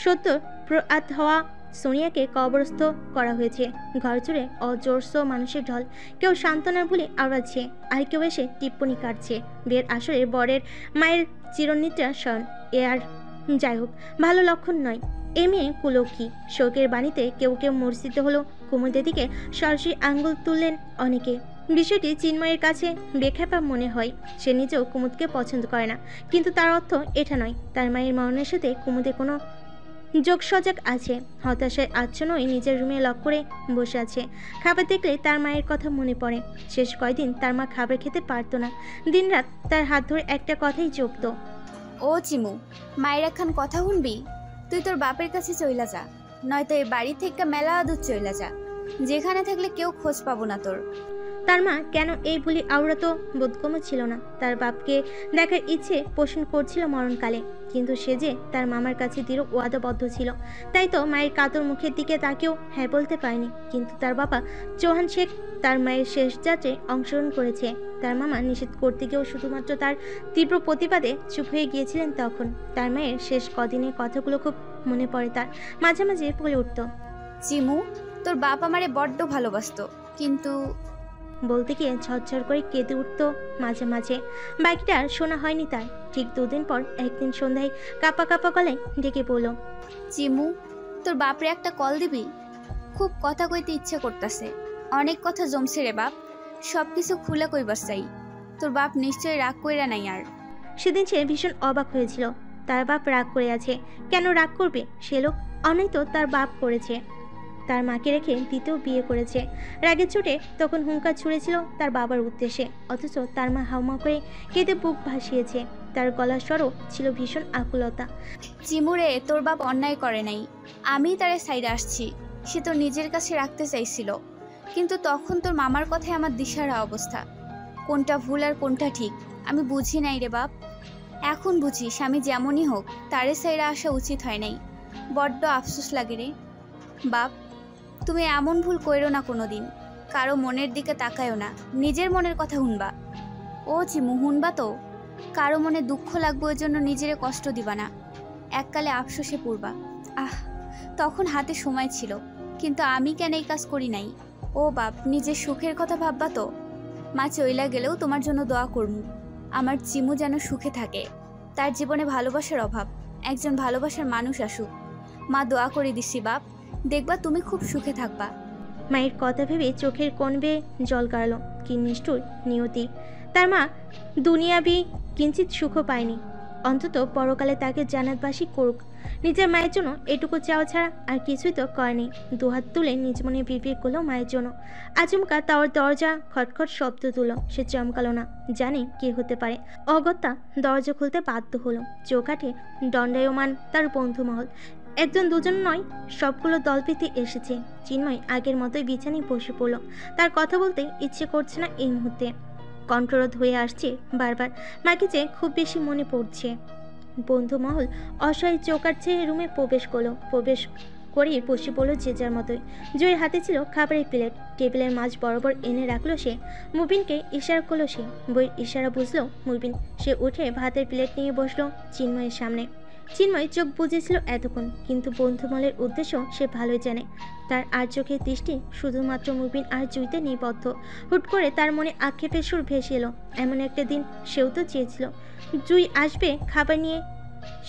সত্য প্রয়াত হওয়া সোনিয়াকে কবরস্থ করা হয়েছে। ঘর জুড়ে অজস্র মানুষের ঢল। কেউ সান্ত্বনার বলে আওড়াচ্ছে, আর কেউ এসে টিপ্পনি কাটছে। বিয়ের আসরে বরের মায়ের চিরনিদ্রা শয়ন। এ আর যাই হোক, ভালো লক্ষণ নয়। এ মেয়ে কুলক্ষী। শোকের বাণীতে কেউ কেউ মূর্ছিত হলো। কুমুদের দিকে সরাসরি আঙ্গুল তুললেন অনেকে। বিষয়টি চিন্ময়ের কাছে বেখ্যাপা মনে হয়। সে নিজেও কুমুদকে পছন্দ করে না, কিন্তু তার অর্থ এটা নয় তার মায়ের মরণের সাথে কুমুদের কোনো যোগসজাগ আছে। হতাশায় আচ্ছন্ন হয়ে নিজের রুমে লক করে বসে আছে। খাবার দেখলে তার মায়ের কথা মনে পড়ে। শেষ কয়দিন তার মা খাবার খেতে পারতো না। দিনরাত তার হাত ধরে একটা কথাই জপতো, ও চিমু, মায়ের একখান কথা শুনবি? তুই তোর বাপের কাছে চইলা যা, নয়তো এই বাড়ি থেকে মেলা দূর চইলা যা, যেখানে থাকলে কেউ খোঁজ পাবো না তোর। তার মা কেন এই বলি আওড়াতো বোধগম্য ছিল না। তার বাপকে দেখার ইচ্ছে পোষণ করছিল মরণকালে, কিন্তু সে যে তার মামার কাছে দৃঢ় ওয়াদাবদ্ধ ছিল। তাই তো মায়ের কাতর মুখের দিকে তাকেও হ্যাঁ বলতে পারেনি। কিন্তু তার বাবা চৌহান শেখ তার মায়ের শেষ যাত্রায় অংশগ্রহণ করেছে। তার মামা নিষেধ করতে গিয়েও শুধুমাত্র তার তীব্র প্রতিবাদে চুপ হয়ে গিয়েছিলেন। তখন তার মায়ের শেষ কদিনের কথাগুলো খুব মনে পড়ে তার। মাঝে মাঝে বলে উঠত, চিমু, তোর বাপ আমারে বড্ড ভালোবাসতো, কিন্তু বলতে গিয়ে ঝরঝর করে কেঁদে উঠত মাঝে মাঝে। বাকিটা আর শোনা হয়নি তার। ঠিক দুদিন পর একদিন সন্ধ্যায় কাপা কাপা গলায় ডেকে বলল, চিমু, তোর বাপরে একটা কল দিবি? খুব কথা কইতে ইচ্ছে করতেছে। অনেক কথা জমছে রে বাপ, সবকিছু খুলে কইবার চাই। তোর বাপ নিশ্চয়ই রাগ কইরা নাই আর। সেদিন সে ভীষণ অবাক হয়েছিল। তার বাপ রাগ করে আছে। কেন রাগ করবে? সে লোক অনেক তো তার বাপ করেছে। তার মাকে রেখে দ্বিতীয় বিয়ে করেছে। রাগের চোটে তখন হুঙ্কার ছুঁড়েছিল তার বাবার উদ্দেশ্যে, অথচ তার মা হাউমা করে কেঁদে বুক ভাসিয়েছে। তার গলার স্বরও ছিল ভীষণ আকুলতা। চিমুরে, তোর বাপ অন্যায় করে নাই, আমি তারে সাইডে আসছি। সে তোর নিজের কাছে রাখতে চাইছিল, কিন্তু তখন তোর মামার কথায় আমার দিশারা অবস্থা। কোনটা ভুল আর কোনটা ঠিক আমি বুঝি নাই রে বাপ। এখন বুঝি স্বামী যেমনই হোক তারে সাইডে আসা উচিত হয় নাই। বড্ড আফসোস লাগে রে বাপ। তুমি এমন ভুল কইরো না কোনোদিন। কারো মনের দিকে তাকায়ও না, নিজের মনের কথা শুনবা। ও চিমু, শুনবা তো? কারো মনে দুঃখ লাগবে ওই জন্য নিজেরে কষ্ট দিবা না। এককালে আফসোসে পড়বা। আহ, তখন হাতে সময় ছিল, কিন্তু আমি কেন এই কাজ করি নাই? ও বাপ, নিজের সুখের কথা ভাববা তো। মা চইলা গেলেও তোমার জন্য দোয়া করমু। আমার চিমু যেন সুখে থাকে। তার জীবনে ভালোবাসার অভাব, একজন ভালোবাসার মানুষ আসুক। মা দোয়া করে দিছি বাপ, দেখবা তুমি খুব সুখে থাকবা। মায়ের কথা ভেবে চোখের কোণ বেয়ে জল গাড়ল। কি নিষ্ঠুর নিয়তি! তার মা দুনিয়াবি কিঞ্চিত সুখও পায়নি। অন্তত পরকালে তাকে জান্নাতবাসী করুক। নিজের মায়ের জন্য এটুকু চাওয়া ছাড়া আর কিছুই তো করেনি। দুহাত তুলে নিজ মনে বিড়বিড় করলো মায়ের জন্য। আচমকা তার দরজা খটখট শব্দ তুলো। সে চমকালো না, জানে কি হতে পারে। অগত্যা দরজা খুলতে বাধ্য হলো। চোখ আটে দণ্ডায়মান তার বন্ধুমহল। একজন দুজন নয়, সবগুলো দল পেতে এসেছে। চিন্ময় আগের মতোই বিছানায় বসে পড়ল। তার কথা বলতে ইচ্ছে করছে না এই মুহূর্তে। কণ্ঠরোধ হয়ে আসছে বারবার। মাকে যে খুব বেশি মনে পড়ছে। বন্ধুমহল অসহায় চৌকাঠে রুমে প্রবেশ করলো। প্রবেশ করে বসে পড়লো যে যার মতোই। জয়ের হাতে ছিল খাবারের প্লেট। টেবিলের মাঝ বরাবর এনে রাখলো সে। মুবিনকে ইশারা করলো সে। বইয়ের ইশারা বুঝলো মুবিন। সে উঠে ভাতের প্লেট নিয়ে বসলো চিন্ময়ের সামনে। চিন্ময় চোখ বুঝেছিল এতক্ষণ, কিন্তু বন্ধুমহলের উদ্দেশ্য সে ভালোই জানে। তার আর চোখের দৃষ্টি শুধুমাত্র মুবিন আর জুইতে নিবদ্ধ। হুট করে তার মনে আক্ষেপের সুর ভেসে এলো। এমন একটা দিন সেও তো চেয়েছিল, জুই আসবে খাবার নিয়ে,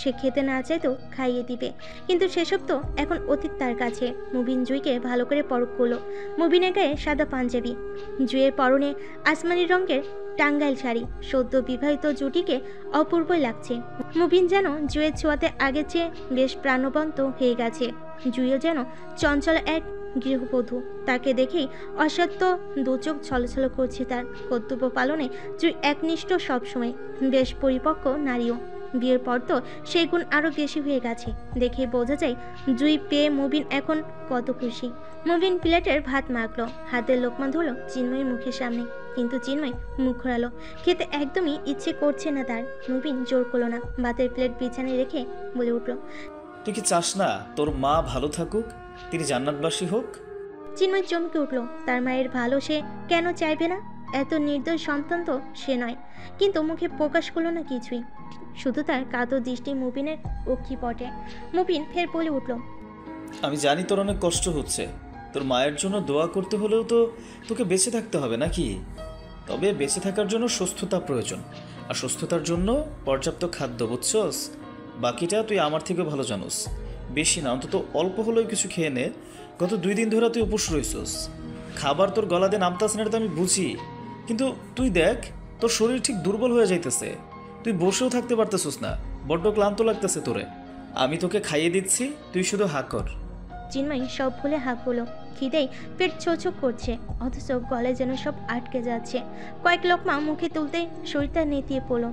সে খেতে না চাইতেও খাইয়ে দিবে। কিন্তু সেসব তো এখন অতীত তার কাছে। মুবিন জুইকে ভালো করে পরখ করলো। মুবিনের গায়ে সাদা পাঞ্জাবি, জুইয়ের পরনে আসমানি রঙের টাঙ্গাইল শাড়ি। সদ্য বিবাহিত জুটিকে অপূর্বই লাগছে। মুবিন যেন জুইয়ের ছোঁয়াতে আগের চেয়ে বেশ প্রাণবন্ত হয়ে গেছে। জুইও যেন চঞ্চল এক গৃহবধূ। তাকে দেখেই অসত্য দু চোখ ছলছল করছে তার। কর্তব্য পালনে জুই একনিষ্ঠ, সবসময় বেশ পরিপক্ক নারীও। বিয়ের পর তো সেই গুণ আরো বেশি হয়ে গেছে। দেখে বোঝা যায় জুই পেয়ে মুবিন এখন কত খুশি। মুবিন প্লেটের ভাত মাখলো, হাতের লোকমা ধরলো চিন্ময়ের মুখের সামনে। কিন্তু চিন্ময় মুখ ঘোরালো। খেতে একদমই ইচ্ছে করছে না তার। মুবিন জোর করলো না। ভাতের প্লেট বিছানায় রেখে বলে উঠলো, তুই কি চাস না তোর মা ভালো থাকুক, তিনি জান্নাতবাসী হোক? চিন্ময় চমকে উঠলো। তার মায়ের ভালো সে কেন চাইবে না? এত নির্দয় সন্তান তো সে নয়। কিন্তু মুখে প্রকাশ করলো না কিছুই। শুধু তার কাতো দৃষ্টি মুবিনের অক্ষিপটে। মুবিন ফের বলে উঠল, আমি জানি তোর অনেক কষ্ট হচ্ছে, তোর মায়ের জন্য দোয়া করতে হলেও তো তোকে বেঁচে থাকতে হবে নাকি? তবে বেঁচে থাকার জন্য সুস্থতা প্রয়োজন, আর সুস্থতার জন্য পর্যাপ্ত খাদ্য, বুঝছস? বাকিটা তুই আমার থেকেও ভালো জানোস। বেশি না, অন্তত অল্প হলেও কিছু খেয়ে নে। গত 2 দিন ধরে তুই উপোস রইছস, খাবার তোর গলাতে নামতাস না, এটা তো আমি বুঝি। কিন্তু তুই দেখ, তোর শরীর ঠিক দুর্বল হয়ে যাইতেছে, তুই বসেও থাকতে পারতেছস না, বড্ড ক্লান্ত লাগতেছে তোরে। আমি তোকে খাইয়ে দিচ্ছি, তুই শুধু হা কর। চিন্ময় সব ভুলে হাঁক হলো। খিদেই পেট ছোচক করছে, অথচ গলায় যেন সব আটকে যাচ্ছে। কয়েক লোকমা মুখে তুলতে শরীরটা নেতিয়ে পড়ল।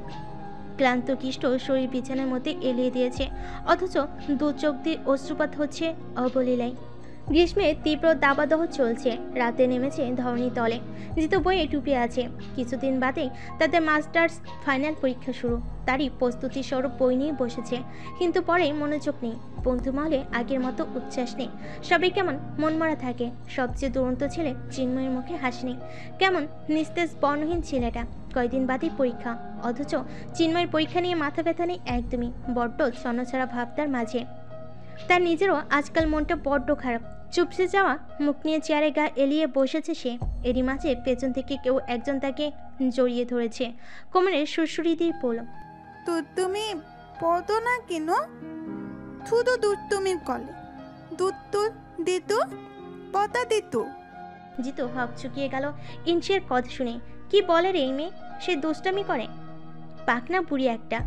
ক্লান্ত কিষ্ট শরীর বিছানার মধ্যে এলিয়ে দিয়েছে, অথচ দু চোখ দিয়ে অশ্রুপাত হচ্ছে অবলীলায়। গ্রীষ্মের তীব্র দাবাদহ চলছে, রাতে নেমেছে ধরণী তলে। জিতু বইয়ে টুপে আছে। কিছুদিন বাদেই তাদের মাস্টার্স ফাইনাল পরীক্ষা শুরু, তারই প্রস্তুতি স্বরূপ বই নিয়ে বসেছে। কিন্তু পরে মনোযোগ নেই, বন্ধু মহলে আগের মতো উচ্ছ্বাস নেই। সবাই কেমন মনমরা থাকে। সবচেয়ে দুরন্ত ছেলে চিন্ময়ের মুখে হাসি নেই, কেমন নিস্তেজ বর্ণহীন ছেলেটা। কয়দিন বাদেই পরীক্ষা, অথচ চিন্ময়ের পরীক্ষা নিয়ে মাথা ব্যথা নেই একদমই। বড্ড ছন্নছাড়া ভাব তার মাঝে। তার নিজেরও আজকাল মনটা বড্ড খারাপ। চুপসে যাওয়া মুখ নিয়ে চেয়ারে গা এলিয়ে বসেছে সে। এরই মাঝে পেছন থেকে কেউ একজন তাকে জড়িয়ে ধরেছে, কোমরে সুরসুরি দিয়ে পড়ল, তো তুমি পড়তো না কেন? শুধু দুধ তুমির কলে দুধ তো দিত, পতা দিত। জিতু ভাব চুকিয়ে গেল ইনসের কথা শুনে। কি বলে রে এই মেয়ে, সে দুষ্টামি করে? পাকনা বুড়ি একটা।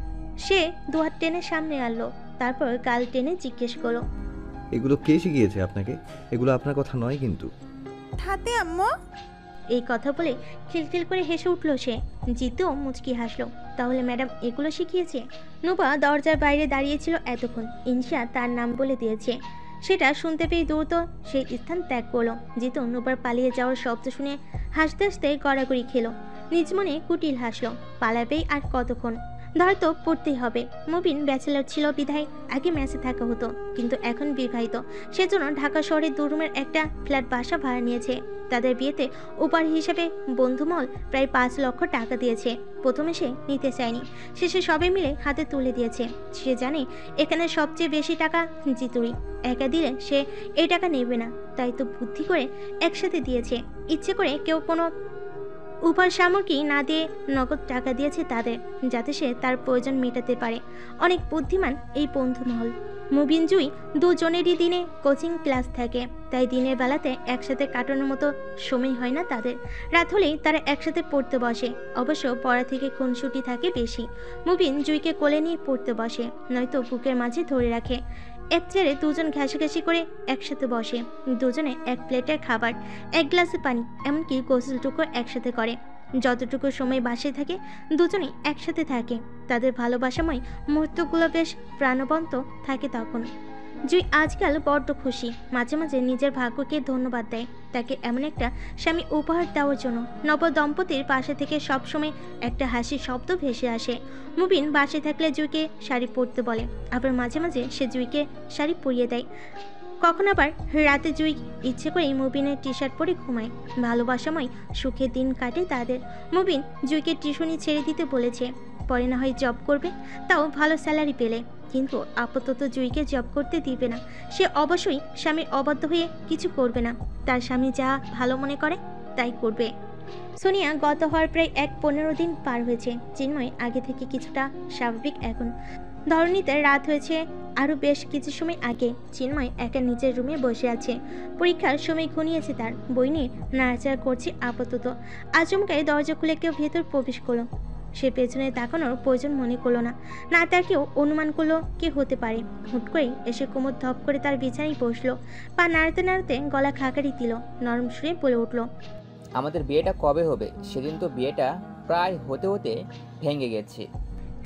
সে দুহাত টেনে সামনে আনলো, তারপর গাল টেনে জিজ্ঞেস করলো, এগুলো কে শিখিয়েছে আপনাকে? এগুলো আপনার কথা নয় কিন্তু। ঠাতে আম্মু। এই কথা বলে খিলখিল করে হেসে উঠল সে। জিতু মুচকি হাসলো, তাহলে ম্যাডাম এগুলো শিখিয়েছে? নুপা দরজার বাইরে দাঁড়িয়েছিল এতক্ষণ। ইনসা তার নাম বলে দিয়েছে, সেটা শুনতে পেয়ে দ্রুত সেই স্থান ত্যাগ করলো। জিতু নুপার পালিয়ে যাওয়ার শব্দ শুনে হাসতে হাসতে গড়াগড়ি খেলো। নিজ মনে কুটিল হাসলো, পালাবেই আর কতক্ষণ, ধরতো পড়তেই হবে। মুবিন ব্যাচেলর ছিল বিধায় আগে ম্যাচে থাকা হতো, কিন্তু এখন বিবাহিত, সেজন্য ঢাকা শহরে 2 রুমের একটা ফ্ল্যাট বাসা ভাড়া নিয়েছে। তাদের বিয়েতে উপহার হিসেবে বন্ধুমল প্রায় 5 লক্ষ টাকা দিয়েছে। প্রথমে সে নিতে চায়নি, শেষে সবাই মিলে হাতে তুলে দিয়েছে। সে জানে এখানে সবচেয়ে বেশি টাকা জিতুরই, একা দিলে সে এই টাকা নেবে না, তাই তো বুদ্ধি করে একসাথে দিয়েছে। ইচ্ছে করে কেউ কোনো উপহার সামগ্রী না দিয়ে নগদ টাকা দিয়েছে তাদের, যাতে সে তার প্রয়োজন মেটাতে পারে। অনেক বুদ্ধিমান এই বন্ধুমহল। মুবিন জুই দুজনেরই দিনে কোচিং ক্লাস থাকে, তাই দিনের বেলাতে একসাথে কাটানোর মতো সময় হয় না তাদের। রাত হলেই তারা একসাথে পড়তে বসে, অবশ্য পড়া থেকে খুনসুটি থাকে বেশি। মুবিন জুইকে কোলে নিয়ে পড়তে বসে, নয়তো বুকের মাঝে ধরে রাখে। এক চেয়ারে দুজন ঘাসাঘাসি করে একসাথে বসে, দুজনে এক প্লেটের খাবার, এক গ্লাসে পানি, এমনকি গোসলটুকু একসাথে করে। যতটুকু সময় বাসায় থাকে দুজনেই একসাথে থাকে। তাদের ভালোবাসাময় মুহূর্তগুলো বেশ প্রাণবন্ত থাকে তখন। জুই আজকাল বড্ড খুশি, মাঝে মাঝে নিজের ভাগ্যকে ধন্যবাদ দেয় তাকে এমন একটা স্বামী উপহার দেওয়ার জন্য। নব দম্পতির পাশে থেকে সবসময় একটা হাসির শব্দ ভেসে আসে। মুবিন বাসায় থাকলে জুইকে শাড়ি পরতে বলে, আবার মাঝে মাঝে সে জুইকে শাড়ি পরিয়ে দেয়। কখন আবার রাতে জুই ইচ্ছে করেই মুবিনের টি শার্ট পরে ঘুমায়। ভালোবাসাময় সুখে দিন কাটে তাদের। মুবিন জুইকে টিউশনি ছেড়ে দিতে বলেছে, পরে না হয় জব করবে, তাও ভালো স্যালারি পেলে। কিন্তু আপাতত জুইকে জব করতে দিবে না। সে অবশ্যই স্বামীর অবাধ্য হয়ে কিছু করবে না, তার স্বামী যা ভালো মনে করে তাই করবে। সোনিয়া গত হওয়ার প্রায় 15 দিন পার হয়েছে। চিন্ময় আগে থেকে কিছুটা স্বাভাবিক এখন। ধরণীতে রাত হয়েছে আরও বেশ কিছু সময় আগে। চিন্ময় একা নিজের রুমে বসে আছে। পরীক্ষার সময় ঘনিয়েছে তার, বই নিয়ে নাড়াচাড়া করছে আপাতত। আচমকায় দরজা খুলে কেউ ভেতর প্রবেশ করলো। সে পেছনে তাকানোর প্রয়োজন মনে করলো না, না তার কেউ অনুমান করলো কে হতে পারে। হুট করেই এসে কোমর ধপ করে তার বিছানায় বসলো, পা নাড়তে নাড়তে গলা খাকারি দিল, নরম সুরে বলে উঠলো, আমাদের বিয়েটা কবে হবে? সেদিন তো বিয়েটা প্রায় হতে হতে ভেঙে গেছে।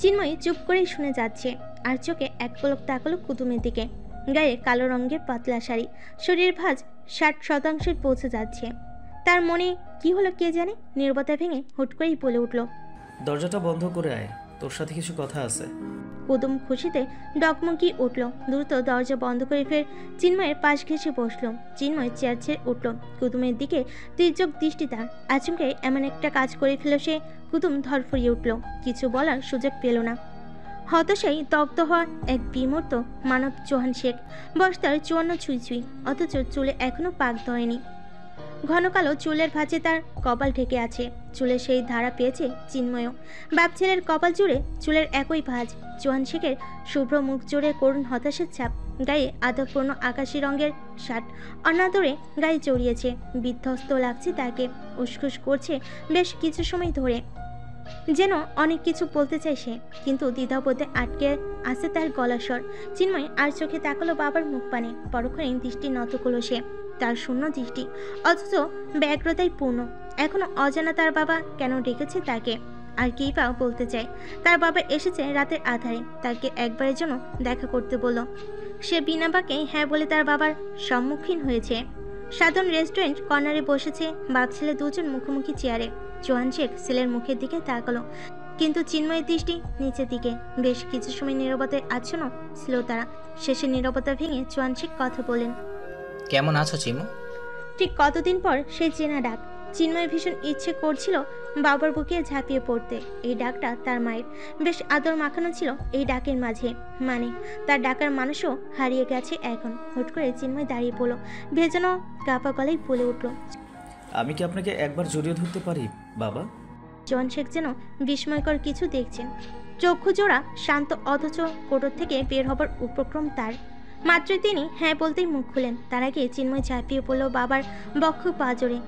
চিন্ময় চুপ করেই শুনে যাচ্ছে, আর চোখে এক পলক তাকালো কুতুমের দিকে। গায়ে কালো রঙের পাতলা শাড়ি, শরীর ভাঁজ 60% পৌঁছে যাচ্ছে। তার মনে কি হলো কে জানে, নীরবতা ভেঙে হুট করেই বলে উঠল, দরজাটা বন্ধ করে আয়, তোর সাথে কিছু কথা আছে। কুতুম খুশিতে ডগমগি উঠল, দ্রুত দরজা বন্ধ করে ফের চিন্ময়ের পাশ ঘেঁষে বসলো। চিন্ময় চেয়ার ছেড়ে উঠল, কুতুমের দিকে তির্যক দৃষ্টি তার। আচমকে এমন একটা কাজ করে ফেল সে। কুতুম ধরফরিয়ে উঠল, কিছু বলার সুযোগ পেল না। হতাশায় দগ্ধ হওয়া এক বিমূর্ত মানব চৌহান শেখ। বয়স তার 54 ছুঁই ছুঁই, অথচ চুলে এখনো পাক ধরেনি। ঘন কালো চুলের ভাঁজে তার কপাল ঢেকে আছে। চুলে সেই ধারা পেয়েছে চিন্ময়ও। বাপ ছেলের কপাল জুড়ে চুলের একই ভাঁজ। চৌহান শেখের শুভ্র মুখ জুড়ে করুণ হতাশার ছাপ। গায়ে আধপূর্ণ আকাশি রঙের শার্ট অনাদরে গায়ে জড়িয়েছে। বিধ্বস্ত লাগছে তাকে। উসখুস করছে বেশ কিছু সময় ধরে, যেন অনেক কিছু বলতে চায় সে, কিন্তু দ্বিধাবোধে আটকে আছে তার গলা স্বর। চিন্ময় আর চোখে তাকালো বাবার মুখ পানে। পরক্ষণে দৃষ্টি নত করলো সে। তার শূন্য দৃষ্টি, অথচ ব্যগ্রতায় পূর্ণ। এখনো অজানা তার বাবা কেন ডেকেছে তাকে, আর কি বা বলতে চায়। তার বাবা এসেছে রাতের আধারে, তাকে একবারের জন্য দেখা করতে বলল। সে বিনা বাক্যে হ্যাঁ বলে তার বাবার সম্মুখীন হয়েছে। সাধারণ রেস্টুরেন্ট কর্নারে বসেছে বাপ ছেলে দুজন মুখোমুখি চেয়ারে। চৌহান শেখ ছেলের মুখের দিকে তাকালো, কিন্তু চিন্ময়ের দৃষ্টি নিচের দিকে। বেশ কিছু সময় নীরবতায় আচ্ছন্ন ছিল তারা। শেষে নীরবতা ভেঙে চৌহান শেখ কথা বলেন। কেমন আছো চিমু? ঠিক কতদিন পর সেই চেনা ডাক। চিন্ময় ভীষণ ইচ্ছে করছিল বাবার বুকে ঝাঁপিয়ে পড়তে। এই ডাকটা তার মায়ের। বেশ আদর মাখানো ছিল এই ডাকের মাঝে, মানে তার ডাকার মানুষও হারিয়ে গেছে এখন। হুট করে চিন্ময় দাঁড়িয়ে পড়ল, ভেজানো কাপা গলায় বলে উঠল, আমি কি আপনাকে একবার জড়িয়ে ধরতে পারি বাবা? চৌহান শেখ যেন বিস্ময়কর কিছু দেখছেন। চক্ষু জোড়া শান্ত, অথচ কোটর থেকে বের হবার উপক্রম তার। মাত্রই তিনি হ্যাঁ বলতেই মুখ খুলেন। তার আগে চিন্ময় ঝাঁপিয়ে পড়ল বাবার বক্ষ পাজরে।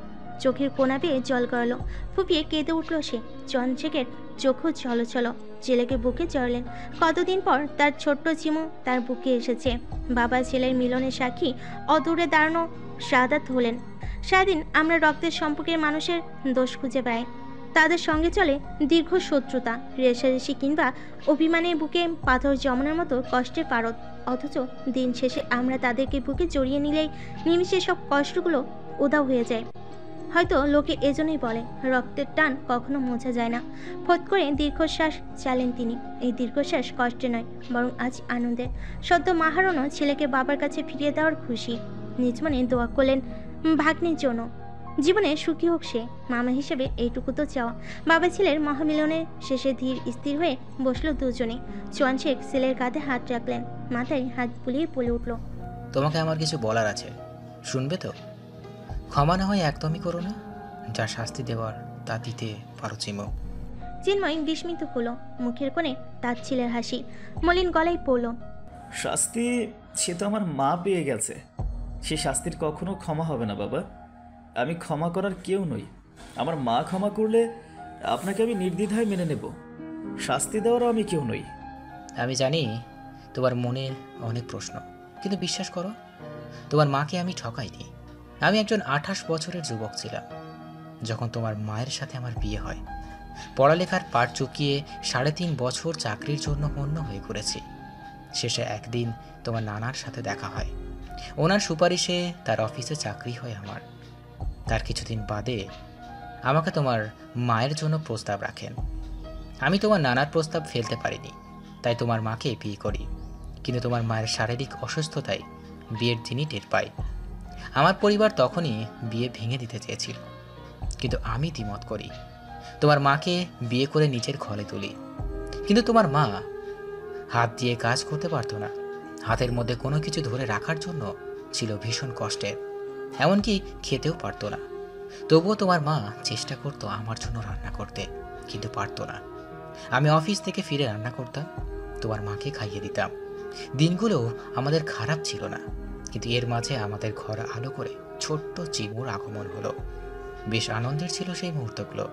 চোখের কোনা বেয়ে জল গড়ালো, ফুপিয়ে কেঁদে উঠল সে। চৌহান শেখের চোখও ছলছল। ছেলেকে বুকে চড়লেন। কতদিন পর তার ছোট্ট চিমু তার বুকে এসেছে। বাবা ছেলের মিলনের সাক্ষী অদূরে দাঁড়ানো শাহাদাত হলেন। সারাদিন আমরা রক্তের সম্পর্কের মানুষের দোষ খুঁজে পাই। তাদের সঙ্গে চলে দীর্ঘ শত্রুতা, রেষারেষি কিংবা অভিমানের বুকে পাথর জমানোর মতো কষ্টের পারদ। অথচ দিন শেষে আমরা তাদেরকে বুকে জড়িয়ে নিলেই নিমিষে সব কষ্টগুলো উধাও হয়ে যায়। হয়তো লোকে এজন্যই বলে রক্তের টান কখনো মোছা যায় না। ফট করে দীর্ঘশ্বাস চালেন তিনি। এই দীর্ঘশ্বাস কষ্টে নয়, বরং আজ আনন্দের। সদ্য মা হারানো ছেলেকে বাবার কাছে ফিরিয়ে দেওয়ার খুশি। নিজ মনে দোয়া করলেন ভাগ্নির জন্য, জীবনে সুখী হোক সে। মামা হিসেবে এইটুকু তো চাওয়া। বাবা ছেলের মহামিলনের শেষে ধীর স্থির হয়ে বসলো দুজনে। চৌহান শেখ ছেলের কাঁধে হাত রাখলেন, মাথায় হাত বুলিয়ে বলে উঠল, তোমাকে আমার কিছু বলার আছে, শুনবে তো? ক্ষমা না হয় একদমই করো না, যা শাস্তি দেওয়ার তা দিতে পারো চিমু। চিন্ময় বিস্মিত হলো। মুখের কোণে তার ছেলের হাসি মলিন গলায় পড়ল, শাস্তি সে তো আমার মা পেয়ে গেছে। সে শাস্তির কখনো ক্ষমা হবে না বাবা। আমি ক্ষমা করার কেউ নই। আমার মা ক্ষমা করলে আপনাকে আমি নির্দ্বিধায় মেনে নেব। শাস্তি দেওয়ারও আমি কেউ নই। আমি জানি তোমার মনে অনেক প্রশ্ন, কিন্তু বিশ্বাস করো, তোমার মাকে আমি ঠকাইনি। আমি একজন 28 বছরের যুবক ছিলাম যখন তোমার মায়ের সাথে আমার বিয়ে হয়। পড়ালেখার পাঠ চুকিয়ে 3.5 বছর চাকরির জন্য হন্য হয়ে ঘুরেছি। শেষে একদিন তোমার নানার সাথে দেখা হয়। ওনার সুপারিশে তার অফিসে চাকরি হয় আমার। তার কিছুদিন বাদে আমাকে তোমার মায়ের জন্য প্রস্তাব রাখেন। আমি তোমার নানার প্রস্তাব ফেলতে পারিনি, তাই তোমার মাকে বিয়ে করি। কিন্তু তোমার মায়ের শারীরিক অসুস্থতায় বিয়ের দিনই টের পাই। আমার পরিবার তখনই বিয়ে ভেঙে দিতে চেয়েছিল, কিন্তু আমি দ্বিমত করি। তোমার মাকে বিয়ে করে নিজের ঘরে তুলি। কিন্তু তোমার মা হাত দিয়ে কাজ করতে পারতো না। হাতের মধ্যে কোনো কিছু ধরে রাখার জন্য ছিল ভীষণ কষ্টের, এমনকি খেতেও পারতো না। তবুও তোমার মা চেষ্টা করতো আমার জন্য রান্না করতে, কিন্তু পারতো না। আমি অফিস থেকে ফিরে রান্না করতাম, তোমার মাকে খাইয়ে দিতাম। দিনগুলো আমাদের খারাপ ছিল না, কিন্তু এর মাঝে আমাদের ঘর আলো করে ছোট্ট চিমুর আগমন হলো। বেশ আনন্দের ছিল সেই মুহূর্তগুলো।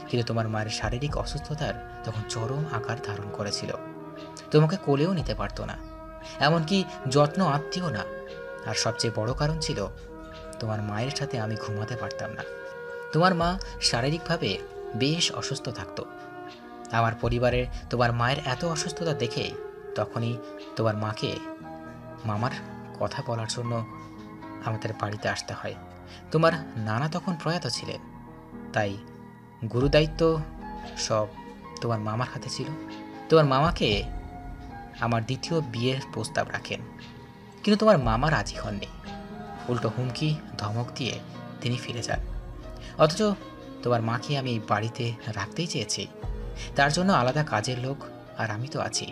কিন্তু তোমার মায়ের শারীরিক অসুস্থতার তখন চরম আকার ধারণ করেছিল। তোমাকে কোলেও নিতে পারতো না, এমনকি যত্ন আত্মীয় না। আর সবচেয়ে বড় কারণ ছিল তোমার মায়ের সাথে আমি ঘুমাতে পারতাম না। তোমার মা শারীরিকভাবে বেশ অসুস্থ থাকতো। আমার পরিবারের তোমার মায়ের এত অসুস্থতা দেখে তখনই তোমার মাকে মামার কথা বলার জন্য আমাদের বাড়িতে আসতে হয়। তোমার নানা তখন প্রয়াত ছিলেন, তাই গুরুদায়িত্ব সব তোমার মামার হাতে ছিল। তোমার মামাকে আমার দ্বিতীয় বিয়ের প্রস্তাব রাখেন, কিন্তু তোমার মামা রাজি হননি। উল্টো হুমকি ধমক দিয়ে তিনি ফিরে যান। অথচ তোমার মাকে আমি বাড়িতে রাখতেই চেয়েছি। তার জন্য আলাদা কাজের লোক আর আমি তো আছি।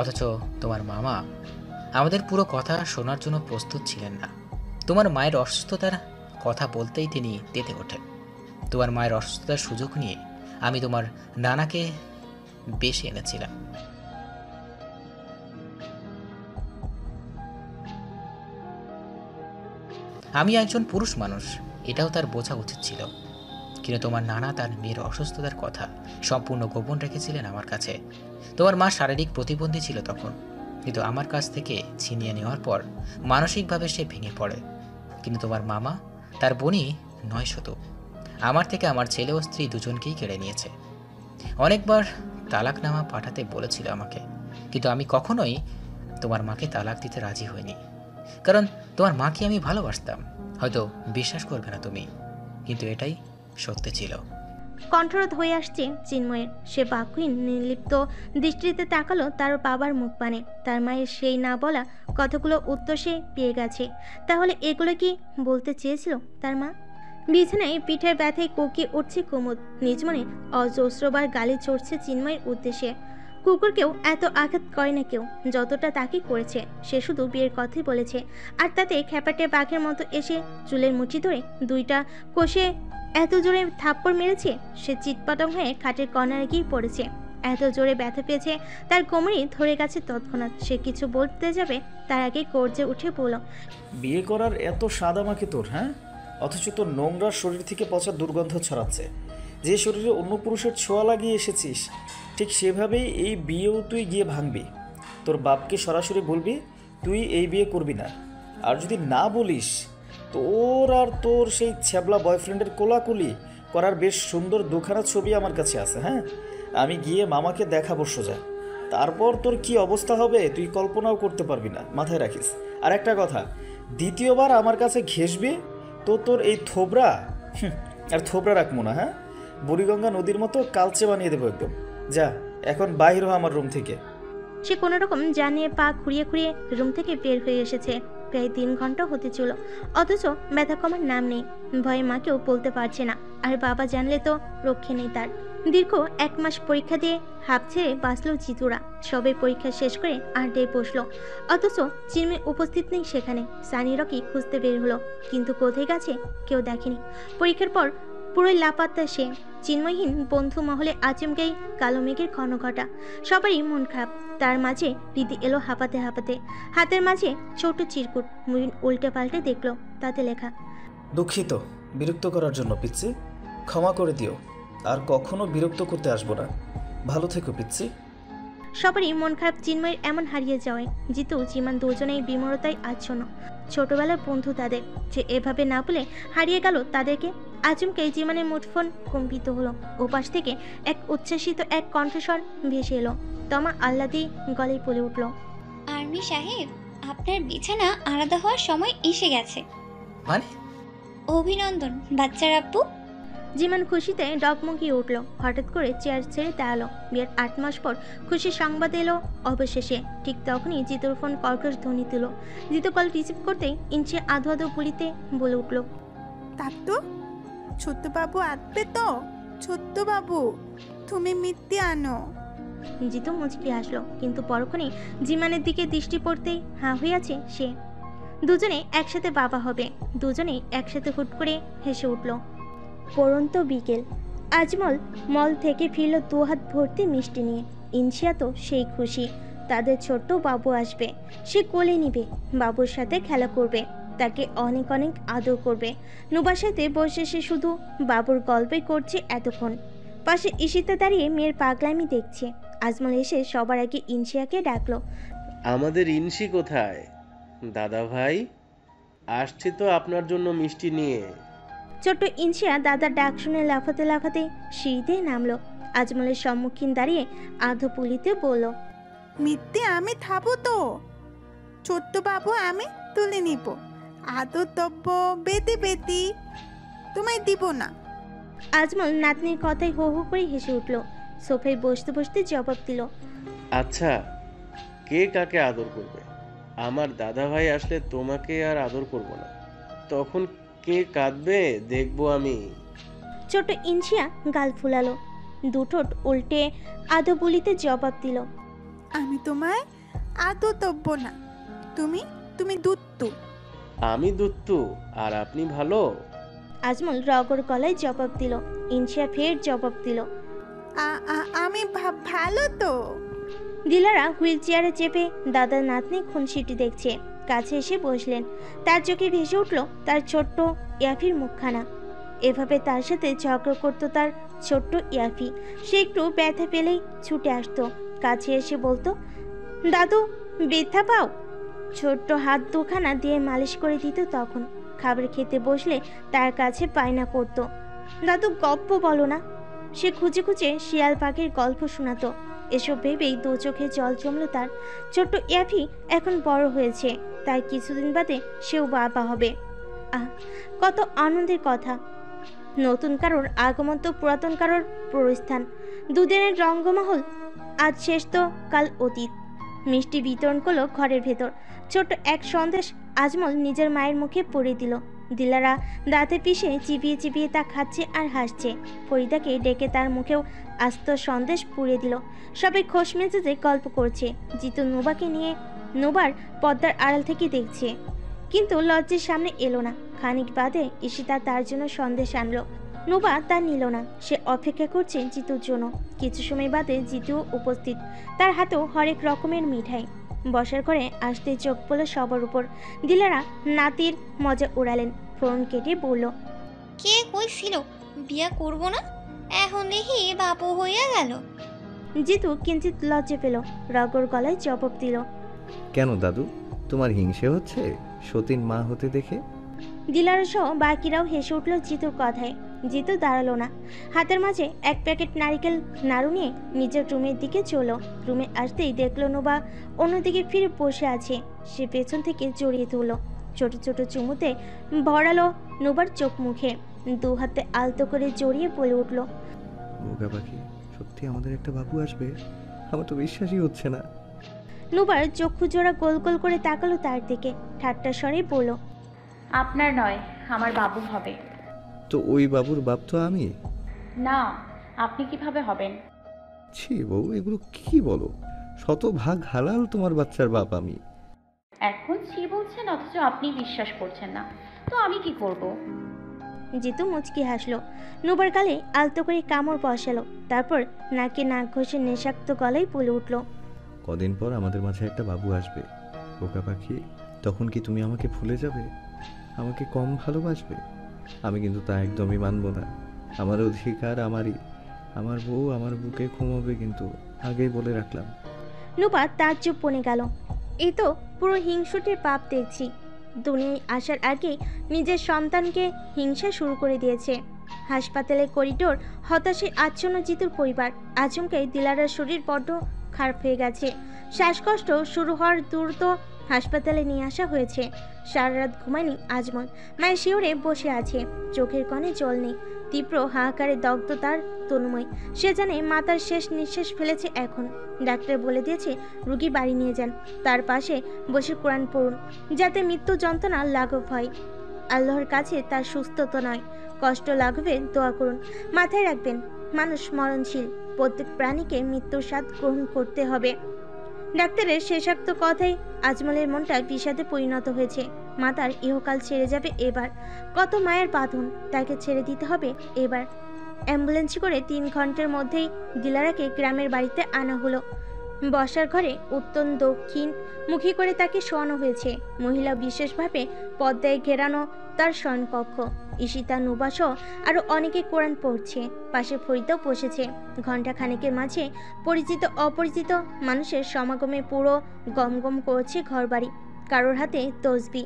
অথচ তোমার মামা আমাদের পুরো কথা শোনার জন্য প্রস্তুত ছিলেন না। তোমার মায়ের অসুস্থতার কথা বলতেই তিনি তেতে ওঠেন। তোমার মায়ের অসুস্থতার সুযোগ নিয়ে আমি তোমার নানাকে বেশি এনেছিলাম। আমি একজন পুরুষ মানুষ, এটাও তার বোঝা উচিত ছিল। কিন্তু তোমার নানা তার মেয়ের অসুস্থতার কথা সম্পূর্ণ গোপন রেখেছিলেন আমার কাছে। তোমার মা শারীরিক প্রতিবন্ধী ছিল তখন, কিন্তু আমার কাছ থেকে ছিনিয়ে নেওয়ার পর মানসিকভাবে সে ভেঙে পড়ে। কিন্তু তোমার মামা তার বোনই নয় শত আমার থেকে আমার ছেলে ও স্ত্রী দুজনকেই কেড়ে নিয়েছে। অনেকবার তালাকনামা পাঠাতে বলেছিল আমাকে, কিন্তু আমি কখনোই তোমার মাকে তালাক দিতে রাজি হইনি, কারণ তোমার মাকে আমি ভালোবাসতাম। হয়তো বিশ্বাস করবে না তুমি, কিন্তু এটাই সত্যি ছিল। কণ্ঠরোধ হয়ে আসছে চিন্ময়ের। সে বাক্যহীন নির্লিপ্ত দৃষ্টিতে তাকালো তার বাবার মুখ পানে। তার মায়ের সেই না বলা কতগুলো উত্তর সে পেয়ে গেছে। তাহলে এগুলো কি বলতে চেয়েছিল তার মা? বিছানায় পিঠের ব্যথায় কোকিয়ে উঠছে কুমুদ। নিজ মনে অজস্রবার গালি চড়ছে চিন্ময়ের উদ্দেশ্যে। কুকুরকেও এত আঘাত করে না কেউ যতটা তাকে করেছে। সে শুধু বিয়ের কথাই বলেছে, আর তাতে খ্যাপাটে বাঘের মতো এসে চুলের মুঠি ধরে দুইটা কষে এত জোরে থাপ্পড় মেরেছে, সে চিৎপটাং হয়ে খাটের কর্নারে গিয়ে পড়েছে। এত জোরে ব্যথা পেয়েছে তার কোমরই ধরে গেছে তৎক্ষণাৎ। সে কিছু বলতে যাবে তার আগে গর্জে উঠে বলল, বিয়ে করার এত স্বাদ আমাকে তোর, হ্যাঁ? অথচ তোর নোংরা শরীর থেকে পচা দুর্গন্ধ ছড়াচ্ছে। যে শরীরে অন্য পুরুষের ছোঁয়া লাগিয়ে এসেছিস, ঠিক সেভাবেই এই বিয়েও তুই গিয়ে ভাঙবি। তোর বাপকে সরাসরি বলবি তুই এই বিয়ে করবি না। আর যদি না বলিস, তোর আর তোর সেই ছ্যাবলা বয়ফ্রেন্ডের কোলাকুলি করার বেশ সুন্দর দুখানা ছবি আমার কাছে আছে। হ্যাঁ, আমি গিয়ে মামাকে দেখাবো সোজা। তারপর তোর কি অবস্থা হবে তুই কল্পনাও করতে পারবি না, মাথায় রাখিস। আর একটা কথা, দ্বিতীয়বার আমার কাছে ঘেসবি তো তোর এই থোবরা আর থোবরা রাখবো না। হ্যাঁ, বুড়িগঙ্গা নদীর মতো কালচে বানিয়ে দেবো একদম। যা এখন বাইর হ আমার রুম থেকে। সে কোনো রকম জানিয়ে পা খুঁড়িয়ে খুঁড়িয়ে রুম থেকে বের হয়ে এসেছে। প্রায় 3 ঘন্টা হতে ছিল, অথচ ব্যথা কমার নাম নেই। ভয়ে মাকেও বলতে পারছে না, আর বাবা জানলে তো রক্ষে নেই তার। দীর্ঘ 1 মাস পরীক্ষা দিয়ে হাঁপ ছেড়ে বাঁচল জিতুরা। সবে পরীক্ষা শেষ করে আড্ডায় বসলো, অথচ চিন্ময় উপস্থিত নেই সেখানে। সানি রকি খুঁজতে বের হলো, কিন্তু কোথায় গেছে কেউ দেখেনি। পরীক্ষার পর পুরোই লাপাত্তা সে। চিন্ময়হীন বন্ধু মহলে আচমকাই কালো মেঘের ঘনঘটা। সবারই মন খারাপ। তার মাঝে রীতি এলো হাঁপাতে হাঁপাতে। হাতের মাঝে ছোট চিরকুট। মুইন উল্টে পাল্টে দেখলো, তাতে লেখা, দুঃখিত বিরক্ত করার জন্য পিচ্ছি, ক্ষমা করে দিও। আর কখনো বিরক্ত করতে আসবো না। ভালো থেকো পিচ্ছি। সবারই মন খারাপ চিন্ময়ের এমন হারিয়ে যাওয়ায়। জিতু জিমান দুজনেই বিমরতায় আচ্ছন্ন। ছোটবেলার বন্ধু তাদের, যে এভাবে না বলে হারিয়ে গেল তাদেরকে। আচমকে জিমানের মুঠফোন কম্পিত হলো। ওপাশ থেকে এক উচ্ছ্বাসিত এক কণ্ঠস্বর ভেসে এলো। তমা আহ্লাদি গলায় বলে উঠল, আর্মি সাহেব, আপনার বিছানা আলাদা হওয়ার সময় এসে গেছে। মানে? অভিনন্দন বাচ্চার আব্বু। জিমান খুশিতে ডগমগিয়ে উঠল। হঠাৎ করে চেয়ার ছেড়ে দাঁড়ালো। বিয়ের 8 মাস পর খুশির সংবাদ এলো অবশেষে। ঠিক তখনই জিতুর ফোন কর্কশ ধ্বনি দিল। জিতু কল রিসিভ করতেই ইঞ্চে আধো আধো গুলিতে বলে উঠল, তাত্তু, ছোট্টবাবু আসবে তো? ছোট্টবাবু, তুমি মিথ্যে আনো। জিতু মুচকি আসলো, কিন্তু পরক্ষণেই জিমানের দিকে দৃষ্টি পড়তেই হাঁ হয়ে আছে সে। দুজনে একসাথে বাবা হবে। দুজনেই একসাথে হুট করে হেসে উঠল। পরন্ত বিকেল। আজমল মল থেকে ফিরল 2 হাত ভর্তি মিষ্টি নিয়ে। ইনশিয়া তো সেই খুশি, তাদের ছোট্ট বাবু আসবে। সে কোলে নিবে, বাবুর সাথে খেলা করবে, তাকে অনেক অনেক আদর করবে। নুবার সাথে বসে সে শুধু বাবুর গল্পই করছে এতক্ষণ। পাশে ঈশিতা দাঁড়িয়ে মেয়ের পাগলামি দেখছে। আজমল এসে সবার আগে ইনশিয়াকে ডাকলো, আমাদের ইনশি কোথায়? দাদা ভাই আসছে তো আপনার জন্য মিষ্টি নিয়ে। ছোট্ট ইনশিয়া দাদার ডাক শুনে লাফাতে লাফাতে সিঁড়িতে নামলো। আজমলের সম্মুখীন দাঁড়িয়ে আধো পুলিতে বলল, মিথ্যে আমি থাকবো তো? ছোট্টবাবু আমি তুলে নিব, আদর তব্য বেতি বেতি, তোমায় দিব না। আজমল নাতনির কথায় হো হো করে হেসে উঠল। সোফায় বসতে বসতে জবাব দিল, আচ্ছা, কে কাকে আদর করবে? আমার দাদা ভাই আসলে তোমাকে আর আদর করব না, তখন কে কাঁদবে দেখবো আমি। ছোট ইনশিয়া গাল ফুলালো। দুঠোঁট উল্টে আদো বলিতে জবাব দিল। আমি তোমায় আদর দেব না। তুমি তুমি দুত্তু। আমি দুত্তু আর আপনি ভালো? আজমল রগর গলায় জবাব দিল। ইনশা ফের জবাব দিল। আমি ভালো তো। দিলারা হুইল চেয়ারে চেপে দাদার নাতনি খুনসিটি দেখছে। কাছে এসে বসলেন। তার চোখে ভেসে উঠল তার ছোট্ট ইয়াফির মুখখানা। এভাবে তার সাথে ঝগড়া করতো তার ছোট্ট ইয়াফি। সে একটু ব্যথা পেলেই ছুটে আসতো, কাছে এসে বলতো, দাদু ব্যথা পাও? ছোট্ট হাত দুখানা দিয়ে মালিশ করে দিত। তখন খাবার খেতে বসলে তার কাছে বায়না করতো, দাদু গপ্প বলো না। সে খুঁজে খুঁজে শিয়াল পাখির গল্প শোনাতো। এসব ভেবেই দু চোখে জল জমল তার। ছোট্ট ইয়াফি এখন বড় হয়েছে, তাই কিছুদিন বাদে সেও বাবা হবে। কত আনন্দের কথা। নতুন কারোর আগমন তো পুরাতন কারোর প্রস্থান। দুদিনের রঙ্গমহল আজ শেষ তো কাল অতীত। মিষ্টি বিতরণ করলো ঘরের ভেতর। ছোট্ট এক সন্দেশ আজমল নিজের মায়ের মুখে পরিয়ে দিল। দিলারা দাঁতে পিষে চিবিয়ে চিবিয়ে তা খাচ্ছে আর হাসছে। ফরিদাকে ডেকে তার মুখেও আস্ত সন্দেশ পুড়িয়ে দিল। সবাই খোশ মেজাজে গল্প করছে। জিতু নুবাকে নিয়ে নুবার পর্দার আড়াল থেকে দেখছে, কিন্তু লজ্জার সামনে এলো না। খানিক বাদে ঈশিতা তার জন্য সন্দেশ আনলো। নুবা তা নিল না। সে অপেক্ষা করছে জিতুর জন্য। কিছু সময় বাদে জিতুও উপস্থিত। তার হাতেও হরেক রকমের মিঠাই। বসার ঘরে আসতে চোখ পড়ল সবার উপর। দিলারা নাতির মজা উড়ালেন। ফোন কেটে বলল, কে কইছিল বিয়া করব না, এখন দেখি বাপু হইয়া গেল। জিতু কিঞ্চিত লজ্জা পেল। রগর গলায় জবাব দিল, কেন দাদু, তোমার হিংসে হচ্ছে সতীন মা হতে দেখে? দিলারা সহ বাকিরাও হেসে উঠল জিতুর কথায়। জিতু দাঁড়ালো না। হাতের মাঝে এক প্যাকেট নারিকেল নাড়ু নিয়ে নিজের রুমের দিকে চলল। রুমে আসতেই দেখলো নুবা অন্যদিকে ফিরে বসে আছে। সে পেছন থেকে জড়িয়ে তুলল। ছোট ছোট চুমুতে ভরালো নুবার চোখ মুখে। দু হাতে আলতো করে জড়িয়ে বলে উঠল, বোকা পাখি, সত্যি আমাদের একটা বাবু আসবে? আমার তো বিশ্বাসই হচ্ছে না। নুবার চক্ষু জোড়া গোল গোল করে তাকালো তার দিকে। ঠাট্টা স্বরে বলল, আপনার নয়, আমার বাবু হবে। তো ওই বাবুর বাপ তো আমি। না, আপনি কিভাবে হবেন? ছি বউ, এগুলো কি বলো? শতভাগ হালাল তোমার বাচ্চার বাপ আমি। এখন ছি বলছেন, অথচ আপনি বিশ্বাস করছেন না, তো আমি কি করব? জিতু মুচকি হাসলো। নুবার গালে আলতো করে কামড় বসালো। তারপর নাকে নাক ঘষে নেশাক্ত গলায় বলে উঠল, কদিন পর আমাদের মাঝে একটা বাবু আসবে বোকা পাখি। তখন কি তুমি আমাকে ভুলে যাবে? আমাকে কম ভালোবাসবে? আমি কিন্তু তা একদমই মানব না। আমার অধিকার আমারই। আমার বউ আমার বুকে ঘুমাবে, কিন্তু আগেই বলে রাখলাম। নুবা তাজ্জব বনে গেল। এই তো পুরো হিংসুটের পাপ দেখছি। দুনিয়ায় আসার আগেই নিজের সন্তানকে হিংসা শুরু করে দিয়েছে। হাসপাতালের করিডোর হতাশে আচ্ছন্ন জিতুর পরিবার। আচমকাই দিলারার শরীর বড্ড খারাপ হয়ে গেছে। শ্বাসকষ্ট শুরু হওয়ার দ্রুত হাসপাতালে নিয়ে আসা হয়েছে। সারা রাত ঘুমায়নি আজমল। মায়ের শিওরে বসে আছে। চোখের কোণে জল নেই। তীব্র হাহাকারে দগ্ধ তার তনুময়। সে জানে মাতার শেষ নিঃশ্বাস ফেলেছে এখন। ডাক্তার বলে দিয়েছে রুগী বাড়ি নিয়ে যান। তার পাশে বসে কোরআন পড়ুন, যাতে মৃত্যু যন্ত্রণা লাঘব হয়। আল্লাহর কাছে তার সুস্থতা নয়, কষ্ট লাঘবে দোয়া করুন। মাথায় রাখবেন, মানুষ মরণশীল। প্রত্যেক প্রাণীকে মৃত্যুর স্বাদ গ্রহণ করতে হবে। ডাক্তারের শেষাক্ত কথাই আজমলের মনটা বিষাদে পরিণত হয়েছে। মাতার ইহকাল ছেড়ে যাবে এবার। কত মায়ের বাঁধন, তাকে ছেড়ে দিতে হবে এবার। অ্যাম্বুলেন্স করে 3 ঘন্টার মধ্যেই দিলারাকে গ্রামের বাড়িতে আনা হলো। বসার ঘরে উত্তর দক্ষিণ মুখী করে তাকে শোয়ানো হয়েছে। মহিলা বিশেষভাবে পর্দায় ঘেরানো তার শয়নকক্ষ। ঈশিতা, নুবা সহ আরো অনেকে কোরআন পড়ছে। পাশে ফরিদাও বসেছে। ঘণ্টা খানেকের মাঝে পরিচিত অপরিচিত মানুষের সমাগমে পুরো গমগম করছে ঘরবাড়ি। কারোর হাতে তসবি,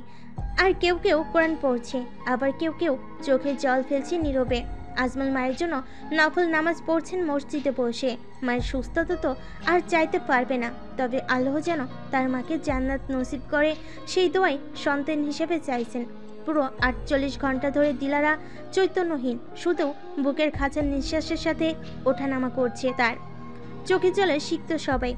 আর কেউ কেউ কোরআন পড়ছে, আবার কেউ কেউ চোখে জল ফেলছে নীরবে। আজমল মায়ের জন্য নফল নামাজ পড়ছেন মসজিদে বসে। মায়ের সুস্থতা তো আর চাইতে পারবে না, তবে আল্লাহ যেন তার মাকে জান্নাত নসিব করে সেই দোয়াই সন্তান হিসেবে চাইছেন। পুরো 48 ঘন্টা ধরে দিলারা চৈতন্যহীন, শুধু বুকের খাঁচার নিঃশ্বাসের সাথে ওঠানামা করছে তার। চোখে জলে সিক্ত সবাই।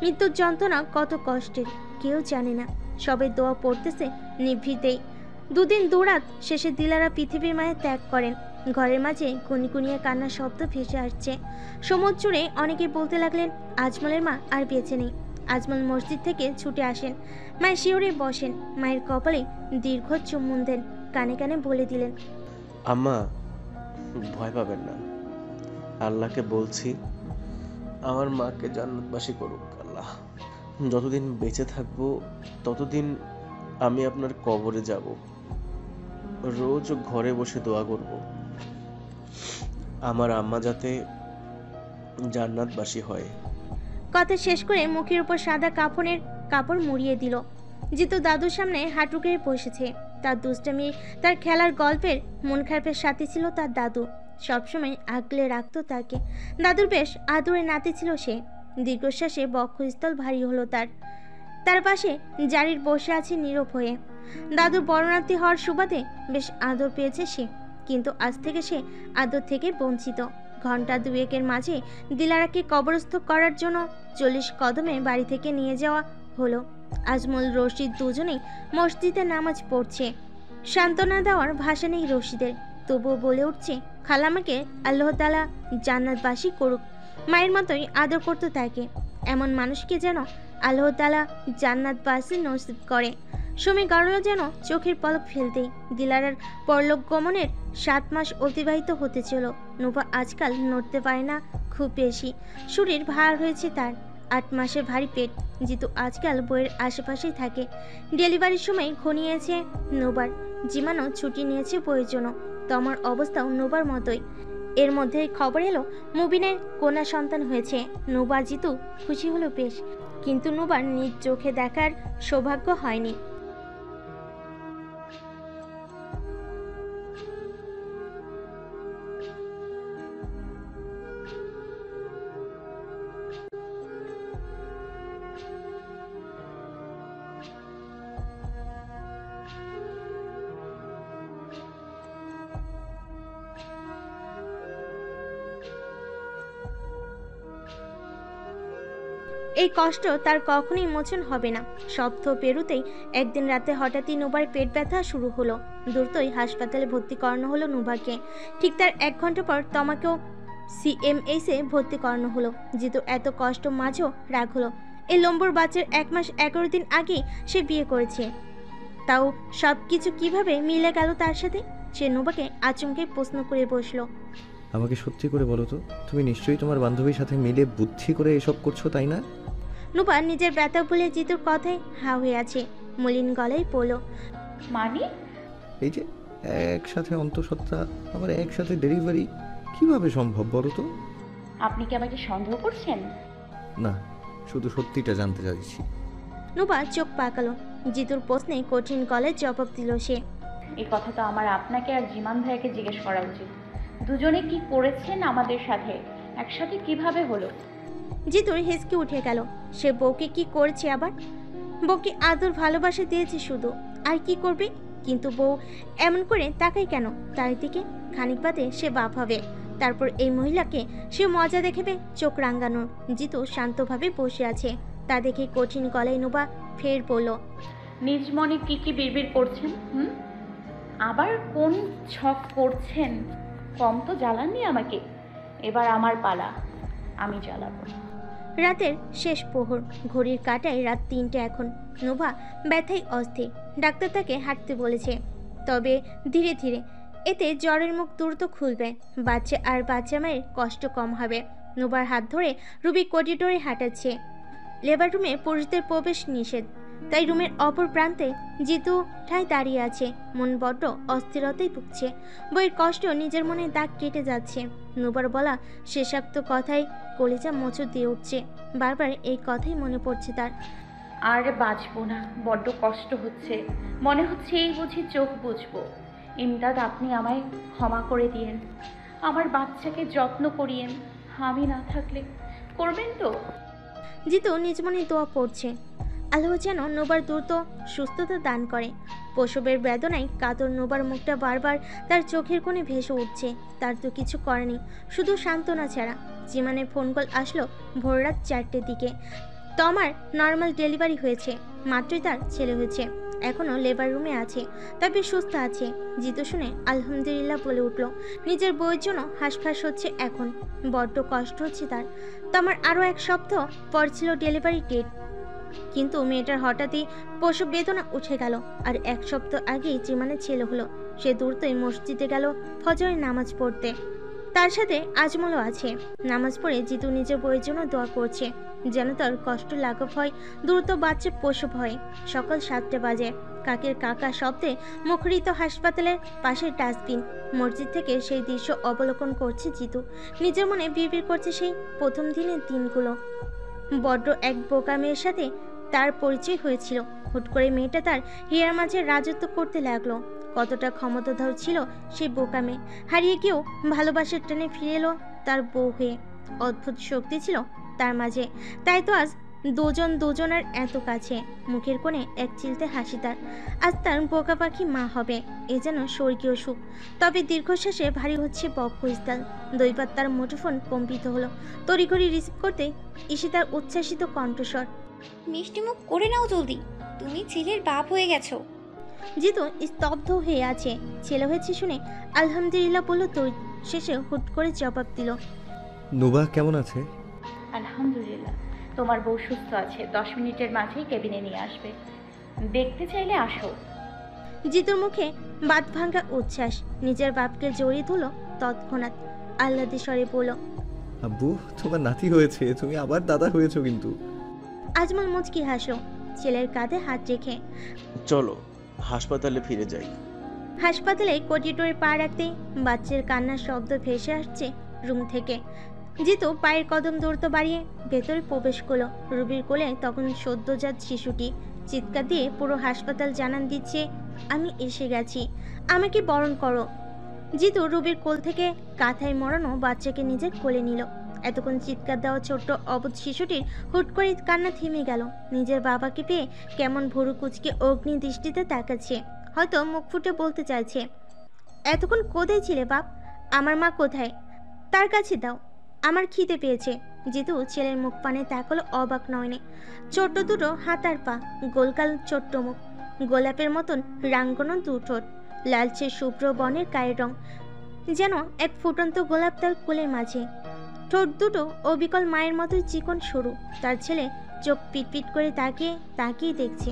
মৃত্যুর যন্ত্রণা কত কষ্টের কেউ জানে না। সবাই দোয়া পড়তেছে নিভৃতেই। 2 দিন 2 রাত শেষে দিলারা পৃথিবীর মায়ে ত্যাগ করেন। ঘরের মাঝে গুনগুনিয়ে কান্নার শব্দ ভেসে আসছে। সমুদ্র জুড়ে অনেকে বলতে লাগলেন আজমলের মা আর বেঁচে নেই। আজমল মসজিদ থেকে ছুটে আসেন, মায়ের শিওরে বসেন, মায়ের কপালে দীর্ঘ চুম্বন দেন, কানে কানে বলে দিলেন, আম্মা ভয় পাবেন না, আল্লাহকে বলছি আমার মাকে জান্নাতবাসী করুক আল্লাহ। যতদিন বেঁচে থাকবো ততদিন আমি আপনার কবরে যাব, রোজ ঘরে বসে দোয়া করব আমার আম্মা যাতে জান্নাতবাসী হয়। কথা শেষ করে মুখের উপর সাদা কাপড় মুড়িয়ে দিল। জিতু দাদুর সামনে হাঁটুকে বসেছে। তার দুষ্টামি, তার খেলার গল্পের মন খারাপের সাথে ছিল তার দাদু। সবসময় আগলে রাখতো তাকে। দাদুর বেশ আদুরে নাতি ছিল সে। দীর্ঘশ্বাসে বক্ষস্থল ভারী হলো তার পাশে জারির বসে আছে নীরব হয়ে। দাদুর বড়নাতি হওয়ার সুবাদে বেশ আদর পেয়েছে সে, কিন্তু আজ থেকে সে আদর থেকে বঞ্চিত। ঘন্টা দুয়েকের মাঝে দিলারাকে কবরস্থ করার জন্য 40 কদমে বাড়ি থেকে নিয়ে যাওয়া হলো। আজমল রশিদ দুজনেই মসজিদে নামাজ পড়ছে। সান্ত্বনা দেওয়ার ভাষা নেই রশিদের, তবুও বলে উঠছে, খালামাকে আল্লাহ তাআলা জান্নাতবাসী করুক। মায়ের মতোই আদর করতো তাকে। এমন মানুষকে যেন আল্লাহ তাআলা জান্নাতবাসী নসিব করে। সময় গড়ল যেন চোখের পলক ফেলতেই। দিলারার পরলোক গমনের 7 মাস অতিবাহিত হতে চল। নুভা আজকাল নড়তে পারে না খুব বেশি, শরীর ভার হয়েছে তার। 8 মাসের ভারী পেট। জিতু আজকাল বইয়ের আশেপাশেই থাকে। ডেলিভারির সময় ঘনিয়েছে নোবার, জিমানো ছুটি নিয়েছে বইয়ের জন্য। তোমার অবস্থাও নোবার মতোই। এর মধ্যে খবর এলো মুবিনের কন্যা সন্তান হয়েছে। নোবা জিতু খুশি হলো বেশ, কিন্তু নোবার নিজ চোখে দেখার সৌভাগ্য হয়নি। এই কষ্ট তার কখনোই মোচন হবে না। সপ্তাহ পেরুতেই একদিন রাতে হঠাৎই নুবার পেট ব্যথা শুরু হলো। দ্রুতই হাসপাতালে ভর্তি করানো হলো নুবাকে। ঠিক তার 1 ঘন্টা পর তমাকেও CMS-এ ভর্তি করানো হলো। জিতু এত কষ্ট মাঝেও রাগ হলো। এই লম্বুর বাচ্চার 1 মাস 11 দিন আগেই সে বিয়ে করেছে, তাও সব কিছু কিভাবে মিলে গেল তার সাথে? সে নুবাকে আচমকে প্রশ্ন করে বসলো, আমাকে সত্যি করে বলো তো, তুমি নিশ্চয়ই তোমার বান্ধবীর সাথে মিলে বুদ্ধি করে এসব করছো, তাই না? নুবা নিজের ব্যথা ভুলে জিতুর কথায় হা হয়ে আছে। মলিন গলায় বলল, মানে? এই যে একসাথে অন্তঃসত্ত্বা, আবার একসাথে ডেলিভারি, কিভাবে সম্ভব বলো তো? আপনি কি আমাকে সন্দেহ করছেন? না, শুধু সত্যিটা জানতে চাইছি। নুবা চোখ পাকালো। জিতুর প্রশ্নে কঠিন গলায় জবাব দিল সে, এই কথা তো আমার আপনাকে আর জিমান ভাইয়াকে জিজ্ঞেস করা উচিত। দুজনে কি করেছেন আমাদের সাথে, একসাথে কিভাবে হলো? জিতুর হেসকে উঠে গেল। সে বউকে কি করেছে আবার? বউকে আদর ভালোবাসা দিয়েছে শুধু, আর কি করবে? কিন্তু বউ এমন করে তাকায় কেন তার দিকে? খানিক বাদে সে বাপ হবে, তারপর এই মহিলাকে সে মজা দেখাবে চোখ রাঙ্গানোর। জিতু শান্তভাবে বসে আছে, তা দেখে কঠিন গলায় নুবা ফের বলল, নিজ মনে কি কি বিড়বিড় করছেন? আবার কোন ছক করছেন? কম তো জ্বালাননি আমাকে, এবার আমার পালা, আমি জ্বালাবো। রাতের শেষ প্রহর, ঘড়ির কাঁটায় রাত 3টে এখন। নুবা ব্যথায় অস্থির। ডাক্তার তাকে হাঁটতে বলেছে, তবে ধীরে ধীরে। এতে জ্বরের মুখ দ্রুত খুলবে, বাচ্চা আর বাচ্চা মায়ের কষ্ট কম হবে। নুবার হাত ধরে রুবি করিডোরে হাঁটাচ্ছে। লেবার রুমে পুরুষদের প্রবেশ নিষেধ, তাই রুমের অপর প্রান্তে জিতু ঠায় দাঁড়িয়ে আছে। মন বড্ড অস্থিরতায় ভুগছে। বইয়ের কষ্ট নিজের মনে দাগ কেটে যাচ্ছে। নুবার বলা শেষাক্ত কথায় কলিজা মোচড় দিয়ে উঠছে। বারবার এই কথাই মনে পড়ছে তার। আর বাঁচবো না, বড্ড কষ্ট হচ্ছে। মনে হচ্ছে এই বুঝি চোখ বুঝবো। ইমদাদ, আপনি আমায় ক্ষমা করে দিয়েন, আমার বাচ্চাকে যত্ন করিয়েন। আমি না থাকলে করবেন তো? জিতু নিজ মনে দোয়া পড়ছে, আল্লাহ যেন নোবার দ্রুত সুস্থতা দান করে। প্রসবের বেদনায় কাতর নোবার মুখটা বারবার তার চোখের কোণে ভেসে উঠছে। তার তো কিছু করেনি, শুধু সান্ত্বনা ছাড়া। জিমানের ফোন কল আসলো ভোররাত 4টের দিকে। তমার নর্মাল ডেলিভারি হয়েছে, মাত্রই তার ছেলে হয়েছে। এখনও লেবার রুমে আছে, তবে সুস্থ আছে। জিতু শুনে আলহামদুলিল্লাহ বলে উঠল। নিজের বউয়ের জন্য হাঁসফাঁস হচ্ছে এখন, বড্ড কষ্ট হচ্ছে তার। তো আমার আরও 1 সপ্তাহ পর ছিল ডেলিভারি ডেট, কিন্তু মেয়েটার হঠাৎই প্রসব বেদনা উঠে গেল। আর 1 সপ্তাহ আগেই জিমানের ছেলে হলো। সে দ্রুতই মসজিদে গেল ফজরের নামাজ পড়তে। তার সাথে আজমলও আছে। নামাজ পড়ে জিতু নিজের বউয়ের জন্য দোয়া করছে, যেন তার কষ্ট লাঘব হয়, দ্রুত বাচ্চা প্রসব হয়। সকাল 7টা বাজে। কাকের কাকা শব্দে মুখরিত হাসপাতালের পাশের ডাস্টবিন। মসজিদ থেকে সেই দৃশ্য অবলোকন করছে জিতু। নিজের মনে বিড়বিড় করছে সেই প্রথম দিনের দিনগুলো। বড্ড এক বোকা মেয়ের সাথে তার পরিচয় হয়েছিল। হুট করে মেয়েটা তার হিয়ার মাঝে রাজত্ব করতে লাগলো। কতটা ক্ষমতাধর ছিল সেই বোকা মেয়ে। হারিয়ে গিয়েও ভালোবাসার টানে ফিরে এলো তার বউ হয়ে। অদ্ভুত শক্তি ছিল তার মাঝে, তাই তো আজ দুজনের এত কাছে। মুখের কোণে এক চিলতে হাসি তার। আজ তার বোকা পাখি মা হবে, এ যেন স্বর্গীয় সুখ। তবে দীর্ঘশ্বাসে ভারী হচ্ছে বক্ষস্থল। দৈবাত তার মুঠোফোন কম্পিত হলো। তড়িঘড়ি রিসিভ করতে ঈশিতার উচ্ছ্বাসিত কণ্ঠস্বর। মিষ্টি মুখ করে নাও জলদি, তুমি ছেলের বাপ হয়ে গেছো। জিতু স্তব্ধ হয়ে আছে। ছেলে হয়েছে শুনে আলহামদুলিল্লাহ বলল তড়িৎ। শেষে হুট করে জবাব দিল। নুবা কেমন আছে? আলহামদুলিল্লাহ, তোমার বউ সুস্থ আছে। 10 মিনিটের মাঝেই কেবিনে নিয়ে আসবে। দেখতে চাইলে আসো। জিতুর মুখে বাদ ভাঙ্গা উচ্ছ্বাস। নিজের বাপকে জড়িয়ে ধরল তৎক্ষণাৎ। আহ্লাদে স্বরে বলল, আব্বু তোমার নাতি হয়েছে, তুমি আবার দাদা হয়েছো কিন্তু। আজমল মুচকি হাসল ছেলের কাঁধে হাত রেখে। চলো হাসপাতালে ফিরে যাই। হাসপাতালে করিডোরে পা রাখতেই বাচ্চার কান্নার শব্দ ভেসে আসছে রুম থেকে। জিতু পায়ের কদম দ্রুত বাড়িয়ে ভেতরে প্রবেশ করলো। রুবির কোলে তখন সদ্যজাত শিশুটি চিৎকার দিয়ে পুরো হাসপাতাল জানান দিচ্ছে, আমি এসে গেছি, আমাকে বরণ করো। জিতু রুবির কোল থেকে কাঁথায় মোড়ানো বাচ্চাকে নিজের কোলে নিল। এতক্ষণ চিৎকার দেওয়া ছোট্ট অবুধ শিশুটির হুট করে কান্না থেমে গেল। নিজের বাবাকে পেয়ে কেমন ভুরু কুচকে অগ্নি দৃষ্টিতে তাকাচ্ছে, হয়তো মুখ ফুটে বলতে চাইছে, এতক্ষণ কোথায় ছিলে বাপ? আমার মা কোথায়? তার কাছে দাও, আমার খিদে পেয়েছে। জিতু ছেলের মুখ পানে তাকালো অবাক নয়নে। ছোট্ট দুটো হাত আর পা, গোলকাল ছোট্ট মুখ, গোলাপের মতন রাঙ্গনো দুঠোঁট, লালচে শুভ্র বনের গায়ের রং, যেন এক ফুটন্ত গোলাপ তার কোলের মাঝে। ঠোঁট দুটো অবিকল মায়ের মতোই চিকন সরু। তার ছেলে চোখ পিটপিট করে তাকিয়ে দেখছে।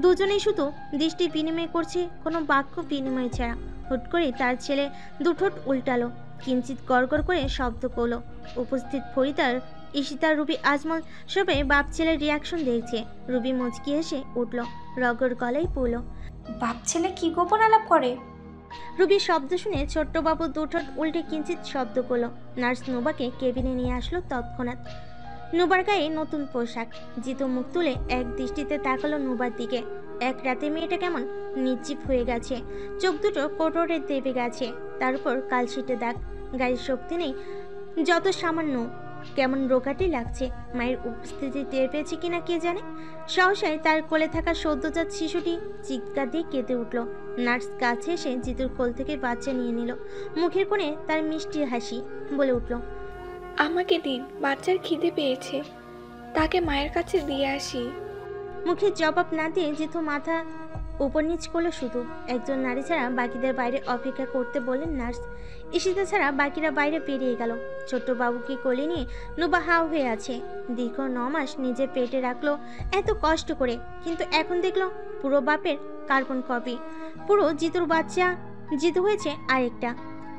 দুজনেই শুধু দৃষ্টি বিনিময় করছে, কোনো বাক্য বিনিময় ছাড়া। হুট করে তার ছেলে দুঠোঁট উল্টালো, কিঞ্চিত গড়গড় করে শব্দ করলো। উপস্থিত ফরিদার, ঈশিতা, রুবি, আজমল সবে বাপ ছেলের রিয়াকশন দেখছে। রুবি মুচকি হেসে উঠল, রগর গলায় পড়ল, বাপ ছেলে কি গোপন আলাপ করে? রুবির শব্দ শুনে ছোট্ট বাবু দুঠোঁট উল্টে কিঞ্চিত শব্দ করলো। নার্স নুবাকে কেবিনে নিয়ে আসলো তৎক্ষণাৎ। নুবার গায়ে নতুন পোশাক। জিতু মুখ তুলে এক দৃষ্টিতে তাকালো নুবার দিকে। এক রাতে মেয়েটা কেমন নির্জীব হয়ে গেছে, চোখ দুটো কোটরে দেবে গেছে, তার উপর কালশিটে দাগ, গায়ের শক্তি নেই যত সামান্য, কেমন রোগাটি লাগছে। মায়ের উপস্থিতি টের পেয়েছে কিনা কে জানে। সহসায় তার কোলে থাকা সদ্যজাত শিশুটি চিৎকার দিয়ে কেঁদে উঠল। নার্স কাছে এসে জিতুর কোল থেকে বাচ্চা নিয়ে নিল। মুখের কোণে তার মিষ্টি হাসি, বলে উঠল, আমাকে দিন, বাচ্চার খিদে পেয়েছে, তাকে মায়ের কাছে দিয়ে আসি। মুখে জবাব না দিয়ে জিতু মাথা উপর নিচ করলো শুধু। একজন নারী ছাড়া বাকিদের বাইরে অপেক্ষা করতে বললেন নার্স। ঈশিতা ছাড়া বাকিরা বাইরে বেরিয়ে গেল। ছোট্ট বাবুকে কোলে নিয়ে নুবা হাও হয়ে আছে। দীর্ঘ 9 মাস নিজের পেটে রাখলো এত কষ্ট করে, কিন্তু এখন দেখলো পুরো বাপের কার্বন কপি। পুরো জিতুর বাচ্চা। জিতু হয়েছে আরেকটা।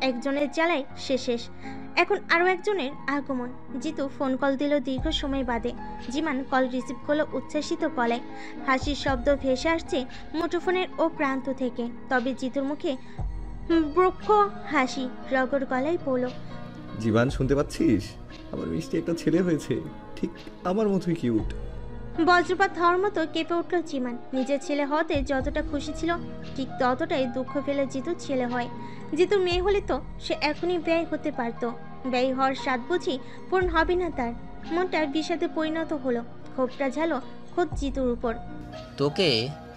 একজনের জ্বালায় শেষ। এখন আরও একজনের আগমন। জিতু ফোন কল দিল দীর্ঘ সময় বাদে। জিমান কল রিসিভ করলো উচ্ছ্বাসিত গলায়। হাসির শব্দ ভেসে আসছে মুঠোফোনের ও প্রান্ত থেকে। তবে জিতুর মুখে বক্ষ হাসি, রগর গলায় পড়ল, জীবান শুনতে পাচ্ছিস? আমার মিষ্টি একটা ছেলে হয়েছে, ঠিক আমার মতোই কিউট। বজ্রপাত হওয়ার মতো কেঁপে উঠল জিমান। নিজের ছেলে হওয়াতে যতটা খুশি ছিল, ঠিক ততটাই দুঃখ ফেলে জিতুর ছেলে হয়। জিতুর মেয়ে হলে তো সে এখনই ব্যয় হতে পারত। ব্যয় হওয়ার স্বাদ বুঝি পূর্ণ হবে না তার। মনটা বিষাদে পরিণত হলো। ক্ষোভটা ঝালো খোদ জিতুর উপর। তোকে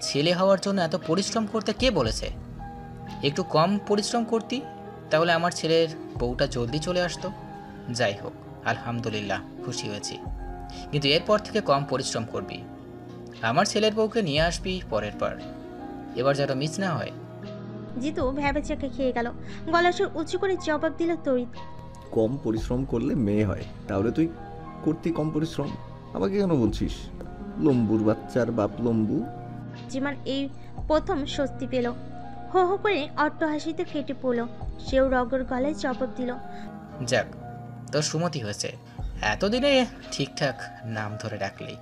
ছেলে হওয়ার জন্য এত পরিশ্রম করতে কে বলেছে? একটু কম পরিশ্রম করতি, তাহলে আমার ছেলের বউটা জলদি চলে আসতো। যাই হোক, আলহামদুলিল্লাহ, খুশি হয়েছি, কিন্তু এরপর থেকে কম পরিশ্রম করবি। আমার ছেলের বউকে নিয়ে আসবি পরের বার, এবার যেন মিস না হয়। জিতু ভ্যাবেচাকে খেয়ে গেল। গলার সুর উঁচু করে জবাব দিল তড়িৎ। কম পরিশ্রম করলে মেয়ে হয়, তাহলে তুই করতি কম পরিশ্রম, আমাকে কেন বলছিস? লম্বুর বাচ্চার বাপ লম্বু। জিমান এই প্রথম স্বস্তি পেল। হো হো করে অট্টহাসিতে ফেটে পড়ল। সেও রগর গলায় জবাব দিল। যাক, তোর সুমতি হয়েছে, এতদিনে ঠিকঠাক নাম ধরে ডাকলি।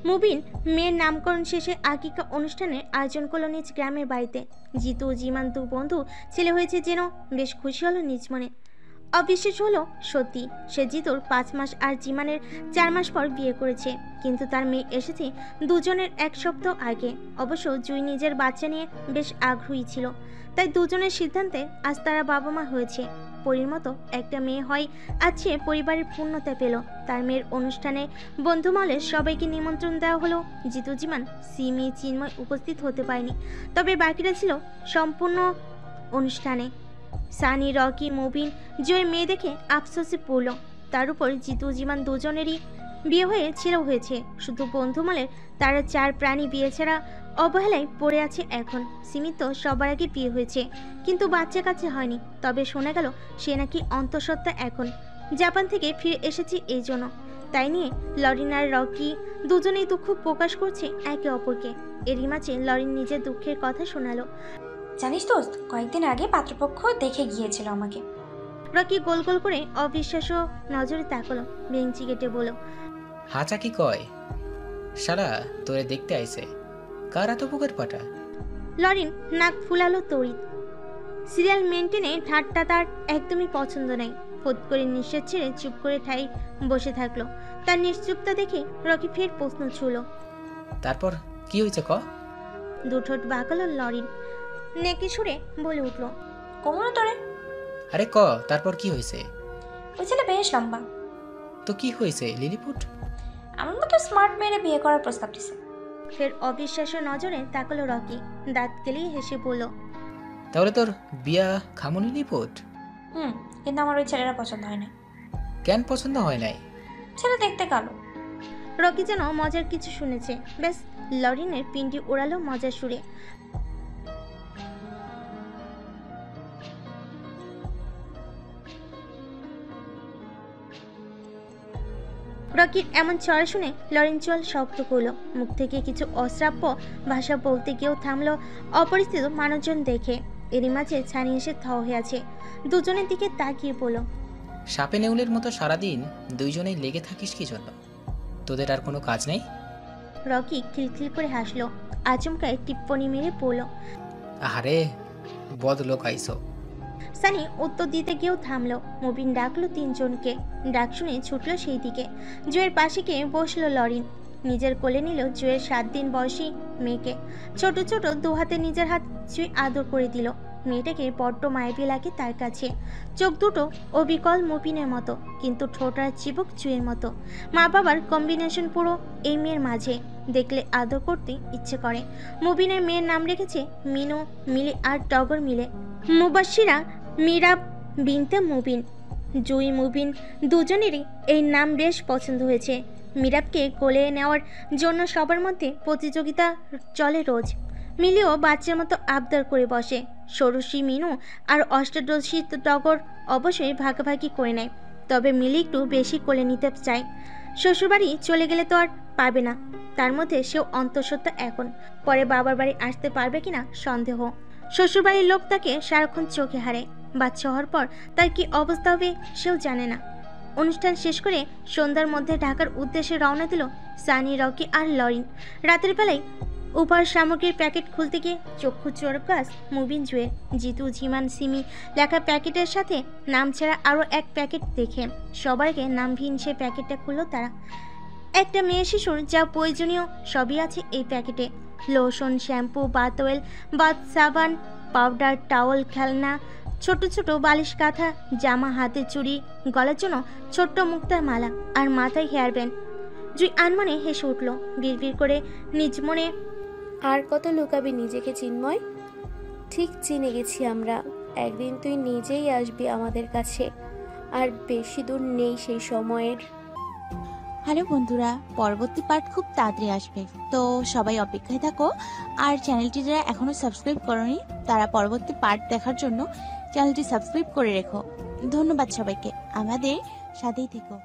মুবিন মেয়ের নামকরণ শেষে আকিকা অনুষ্ঠানের আয়োজন করলো নিজ গ্রামের বাড়িতে। জিতু ও জিমান দু বন্ধু ছেলে হয়েছে যেন বেশ খুশি হলো নিজ মনে। অবিশ্বাস হলো সত্যি, সে জিতুর 5 মাস আর জিমানের 4 মাস পর বিয়ে করেছে, কিন্তু তার মেয়ে এসেছে দুজনের 1 সপ্তাহ আগে। অবশ্য জুই নিজের বাচ্চা নিয়ে বেশ আগ্রহী ছিল, তাই দুজনের সিদ্ধান্তে আজ তারা বাবা মা হয়েছে। পরীর মতো একটা মেয়ে হয় আজ সে পরিবারের পূর্ণতা পেল। তার মেয়ের অনুষ্ঠানে বন্ধুমহলের সবাইকে নিমন্ত্রণ দেওয়া হলো। জিতু, জিমান, সিমি, চিন্ময় উপস্থিত হতে পারেনি, তবে বাকিরা ছিল সম্পূর্ণ অনুষ্ঠানে। সানি, রকি, মুবিন জয়ের মেয়ে দেখে আফসোসে পড়ল। তার উপর জিতু, জিমান দুজনেরই বিয়ে হয়েছে। শুধু বন্ধুমহলের তারা 4 প্রাণী বিয়ে ছাড়া অবহেলায় পড়ে আছে এখন। সীমিত সবার আগে বিয়ে হয়েছে, কিন্তু বাচ্চা কাছে হয়নি। তবে শোনা গেল সে নাকি অন্তঃসত্ত্বা এখন জাপান থেকে ফিরে এসেছে। এই জন্য তাই নিয়ে লরিন আর রকি দুজনেই দুঃখ প্রকাশ করছে একে অপরকে। এরই মাঝে লরিন নিজের দুঃখের কথা শোনালো। জানিস দোস্ত, কয়েকদিন আগে পাত্রপক্ষ দেখে গিয়েছিল আমাকে। রকি গোল গোল করে অবিশ্বাস্য নজরে তাকালো, বেঞ্চি কেটে বলল, হাঁচা কি কয় শালা, তোরে দেখতে আইছে, কার এত বুকের পাটা? লরিন নাক ফুলালো তড়িৎ। সিরিয়াল মেনটেনে ঠাট্টা তার একদমই পছন্দ নাই। ফোট করে নিঃশ্বাস ছেড়ে চুপ করে ঠাই বসে থাকলো। তার নিশ্চুপতা দেখে রকি ফের প্রশ্ন ছুঁল। তারপর কি হয়েছে ক? দুঠোঁট বাঁকালো লরিন, নেকি সুরে বলে উঠল, কমনো তোরে? আরে ক, তারপর কি হয়েছে? ওই ছেলে বেশ লম্বা। তো কি হয়েছে লিলিপুট? আমার মতো স্মার্ট মেয়েরে বিয়ে করার প্রস্তাব দিছে। ফের অবিশ্বাস্য নজরে তাকালো রকি, দাঁত কেলিয়ে হেসে বলল, তাহলে তোর বিয়া খামো লিলিপুট? কিন্তু আমার ওই ছেলেরা পছন্দ হয় না। কেন পছন্দ হয় নাই? ছেলে দেখতে কালো। রকি যেন মজার কিছু শুনেছে। ব্যাস, লরিনের পিন্ডি ওড়ালো মজার সুরে। রকির এমন চড়া শুনে লরিন চোয়াল শক্ত করলো। মুখ থেকে কিছু অশ্রাব্য ভাষা বলতে গিয়েও থামলো অপরিচিত মানুষজন দেখে। এরই মাঝে ছানি এসে থ হয়ে আছে, দুজনের দিকে তাকিয়ে বলল, সাপে নেউলের মতো সারাদিন দুইজনেই লেগে থাকিস কি জন্য? তোদের আর কোনো কাজ নেই? রকি খিলখিল করে হাসলো, আচমকায় টিপ্পনি মেরে পড়ল, আরে বদলোক আইসো। সানি উত্তর দিতে গিয়েও থামলো। মুবিন ডাকলো 3 জনকে। ডাক শুনে ছুটলো সেই দিকে। জুয়ের পাশে গিয়ে বসলো লরিন। নিজের কোলে নিল জুয়ের 7 দিন বয়সী মেয়েকে। ছোট ছোট 2 হাতে নিজের হাত জুই আদর করে দিল। মেয়েটাকে বড্ড মায়াবী লাগে তার কাছে। চোখ দুটো অবিকল মুবিনের মতো, কিন্তু ঠোঁটার চিবুক জুয়ের মতো। মা বাবার কম্বিনেশন পুরো এই মেয়ের মাঝে, দেখলে আদর করতে ইচ্ছে করে। মুবিনের মেয়ের নাম রেখেছে মিনু, মিলি আর টগর মিলে। মুবাশিরা মিরাব বিনতে মুবিন। জুই, মুবিন দুজনেরই এই নাম বেশ পছন্দ হয়েছে। মিরাবকে কোলে নেওয়ার জন্য সবার মধ্যে প্রতিযোগিতা চলে রোজ। মিলিও বাচ্চার মতো আবদার করে বসে। ষোড়শী মিনু আর অষ্টাদশী টগর অবশ্যই ভাগাভাগি করে নেয়, তবে মিলি একটু বেশি কোলে নিতে চায়। শ্বশুরবাড়ি চলে গেলে তো আর পাবে না। তার মধ্যে সেও অন্তঃসত্ত্বা এখন, পরে বাবার বাড়ি আসতে পারবে কিনা সন্দেহ। শ্বশুরবাড়ির লোক তাকে সারাক্ষণ চোখে হারে। বাচ্চা হওয়ার পর তার কি অবস্থা হবে সেও জানে না। অনুষ্ঠান শেষ করে সন্ধ্যার মধ্যে ঢাকার উদ্দেশ্যে রওনা দিল সানি, রকি আর লরিন। রাতের বেলায় উপহার সামগ্রীর প্যাকেট খুলতে গিয়ে চক্ষু চোরকাস মুবিন জুয়ের। জিতু, জিমান, সিমি লেখা প্যাকেটের সাথে নাম ছাড়া আরও এক প্যাকেট দেখে সবাইকে নামবিহীন সে প্যাকেটটা খুলল তারা। একটা মেয়ে শিশুর যা প্রয়োজনীয় সবই আছে এই প্যাকেটে। Lotion, shampoo, bath oil, bath সাবান, পাউডার, টাওয়াল, খেলনা, ছোট ছোট বালিশ কাঁথা, জামা, হাতে চুড়ি, গলার জন্য ছোট্ট মুক্তার মালা আর মাথায় হেয়ার ব্যান্ড। জুই আনমনে হেসে উঠল, বিড়বিড় করে নিজ মনে, আর কত লুকাবি নিজেকে চিন্ময়? ঠিক চিনে গেছি আমরা। একদিন তুই নিজেই আসবি আমাদের কাছে, আর বেশি দূর নেই সেই সময়ের। হ্যালো বন্ধুরা, পরবর্তী পার্ট খুব তাড়াতাড়ি আসবে, তো সবাই অপেক্ষায় থাকো। আর চ্যানেলটি যারা এখনো সাবস্ক্রাইব করোনি তারা পরবর্তী পার্ট দেখার জন্য চ্যানেলটি সাবস্ক্রাইব করে রেখো। ধন্যবাদ সবাইকে, আমাদের সাথেই থেকো।